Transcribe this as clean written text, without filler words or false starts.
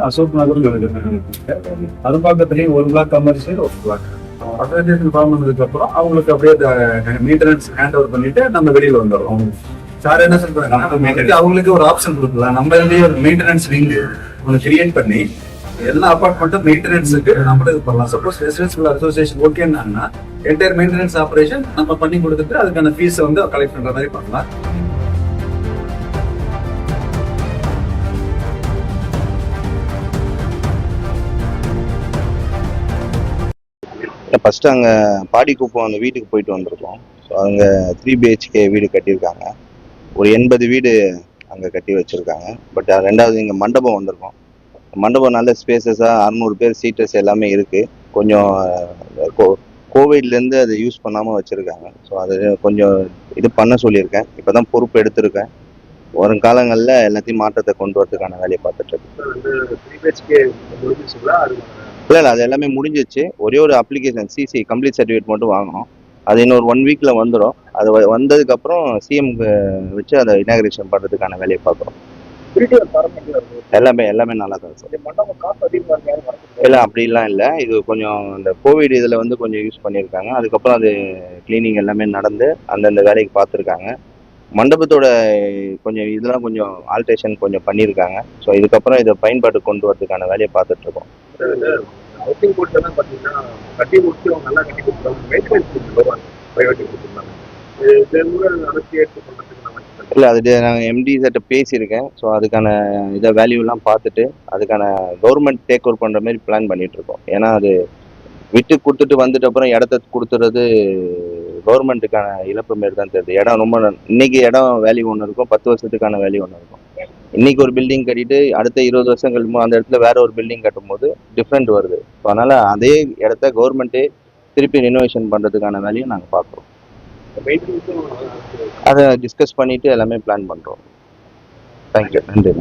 அசோக் நகர் அரும்பாக்கத்துலேயும் ஒரு black commercial ஒரு black advertisement form பண்ணதுக்கு அப்புறம் அவங்களுக்கு அப்படியே மெயின்டெனன்ஸ் ஹேண்ட் ஓவர் பண்ணிட்டு நம்ம வெளியில வந்துடுறோம். சார் என்ன சொல்றாங்க, அவங்களுக்கு ஒரு ஆப்ஷன் கொடுக்கலாம். நம்ம ஒரு மெயின்டெனன்ஸ் விங் ஒன்று கிரியேட் பண்ணி எல்லா அபார்ட்மெண்ட்டும் மெயின்டெனன்ஸுக்கு நம்மள இது பண்ணலாம். சப்போஸ் ரெசிடென்சியல் அசோசியேஷன் ஓகேன்னா என்டையர் மெயின்டெனன்ஸ் ஆப்ரேஷன் நம்ம பண்ணி கொடுத்துட்டு அதுக்கான ஃபீஸை வந்து கலெக்ட் பண்ற மாதிரி பண்ணலாம். ஃபர்ஸ்ட் அங்கே பாடிக்குப்பம் அந்த வீட்டுக்கு போயிட்டு வந்திருக்கோம். ஸோ அங்கே 3 BHK வீடு கட்டியிருக்காங்க. ஒரு 80 வீடு அங்கே கட்டி வச்சுருக்காங்க. பட் ரெண்டாவது இங்கே மண்டபம் வந்திருக்கோம். மண்டபம் நல்ல ஸ்பேசஸாக 600 பேர் சீட்டர்ஸ் எல்லாமே இருக்குது. கொஞ்சம் கோவிட்லேருந்து அதை யூஸ் பண்ணாமல் வச்சுருக்காங்க. ஸோ அது கொஞ்சம் இது பண்ண சொல்லியிருக்கேன். இப்போ தான் பொறுப்பு எடுத்திருக்கேன். வரும் காலங்களில் எல்லாத்தையும் மாற்றத்தை கொண்டு வரதுக்கான வேலையை பார்த்துட்ருக்கேன். இல்லை அது எல்லாமே முடிஞ்சிச்சு. ஒரே ஒரு அப்ளிகேஷன் சிசி கம்ப்ளீட் சர்டிஃபிகேட் மட்டும் வாங்கணும். அது இன்னொரு 1 வீக்ல வந்துடும். அது வந்ததுக்கப்புறம் சிஎம்க்கு வச்சு அதை இனாகிரேஷன் பண்ணுறதுக்கான வேலையை பார்க்குறோம். எல்லாமே நல்லா தான் சார். இல்லை அப்படிலாம் இல்லை. இது கொஞ்சம் இந்த கோவிட் இதில் வந்து கொஞ்சம் யூஸ் பண்ணியிருக்காங்க. அதுக்கப்புறம் அது கிளீனிங் எல்லாமே நடந்து அந்தந்த வேலைக்கு பார்த்துருக்காங்க. மண்டபத்தோட கொஞ்சம் இதெல்லாம் கொஞ்சம் ஆல்ட்ரேஷன் கொஞ்சம் பண்ணியிருக்காங்க. ஸோ இதுக்கப்புறம் இதை பயன்பாட்டு கொண்டு வரதுக்கான வேலையை பார்த்துட்ருக்கோம். இல்லை அது நாங்கள் எம்டி கிட்ட பேசியிருக்கேன். ஸோ அதுக்கான இதை வேல்யூலாம் பார்த்துட்டு அதுக்கான கவர்மெண்ட் டேக் ஓவர் பண்ணுற மாதிரி பிளான் பண்ணிகிட்ருக்கோம். ஏன்னா அது விட்டு கொடுத்துட்டு வந்துட்டு அப்புறம் இடத்த கொடுத்துறது கவர்மெண்ட்டுக்கான இழப்பு மாரி தான் தெரியுது. இடம் ரொம்ப இன்னைக்கு இடம் வேல்யூ ஒன்று இருக்கும், 10 வருஷத்துக்கான வேல்யூ ஒன்று இருக்கும். இன்னைக்கு ஒரு பில்டிங் கட்டிட்டு அடுத்த 20 வருஷம் கழிச்சு அந்த இடத்துல வேற ஒரு பில்டிங் கட்டும் போது டிஃப்ரெண்ட் வருது. ஸோ அதனால அதே இடத்த கவர்மெண்ட்டே திருப்பி ரினோவேஷன் பண்ணுறதுக்கான வேலையும் நாங்கள் பார்க்குறோம். அதை டிஸ்கஸ் பண்ணிட்டு எல்லாமே பிளான் பண்ணுறோம். தேங்க்யூ, நன்றி.